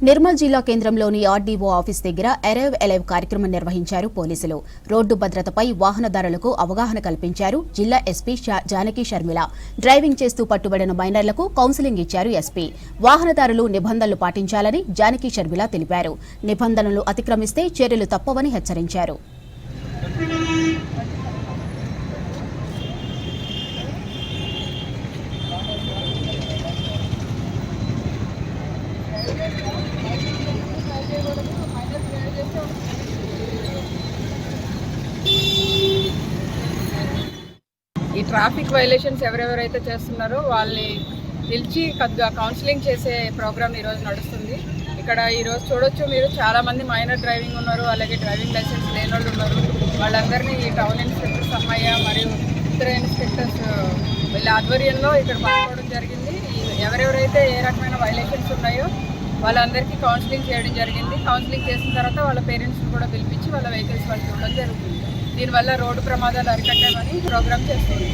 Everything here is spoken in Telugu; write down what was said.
నిర్మల్ జిల్లా కేంద్రంలోని ఆర్డీఓ ఆఫీస్ దగ్గర అరైవ్ అలైవ్ కార్యక్రమం నిర్వహించారు పోలీసులు. రోడ్డు భద్రతపై వాహనదారులకు అవగాహన కల్పించారు జిల్లా ఎస్పీ జానకి షర్మిల. డ్రైవింగ్ చేస్తూ పట్టుబడిన మైనర్లకు కౌన్సిలింగ్ ఇచ్చారు ఎస్పీ. వాహనదారులు నిబంధనలు పాటించాలని జానకి షర్మిల తెలిపారు. నిబంధనలు అతిక్రమిస్తే చర్యలు తప్పవని హెచ్చరించారు. ఈ ట్రాఫిక్ వైలేషన్స్ ఎవరెవరైతే చేస్తున్నారో వాళ్ళని పిలిచి కొద్దిగా కౌన్సిలింగ్ చేసే ప్రోగ్రామ్ ఈరోజు నడుస్తుంది. ఇక్కడ ఈరోజు చూడొచ్చు మీరు, చాలామంది మైనర్ డ్రైవింగ్ ఉన్నారు, అలాగే డ్రైవింగ్ లైసెన్స్ లేని వాళ్ళు ఉన్నారు. వాళ్ళందరినీ ఈ టౌన్ ఇన్స్పెక్టర్ సమ్మయ్య మరియు ఇతర ఇన్స్పెక్టర్స్ వీళ్ళ ఆధ్వర్యంలో ఇక్కడ పట్టుకోవడం జరిగింది. ఎవరెవరైతే ఏ రకమైన వైలేషన్స్ ఉన్నాయో వాళ్ళందరికీ కౌన్సిలింగ్ చేయడం జరిగింది. కౌన్సిలింగ్ చేసిన తర్వాత వాళ్ళ పేరెంట్స్ని కూడా పిలిపించి వాళ్ళ వెహికల్స్ వాళ్ళు చూడడం జరుగుతుంది. దీనివల్ల రోడ్డు ప్రమాదాలు అరికట్టామని ప్రోగ్రామ్ చేస్తుంది.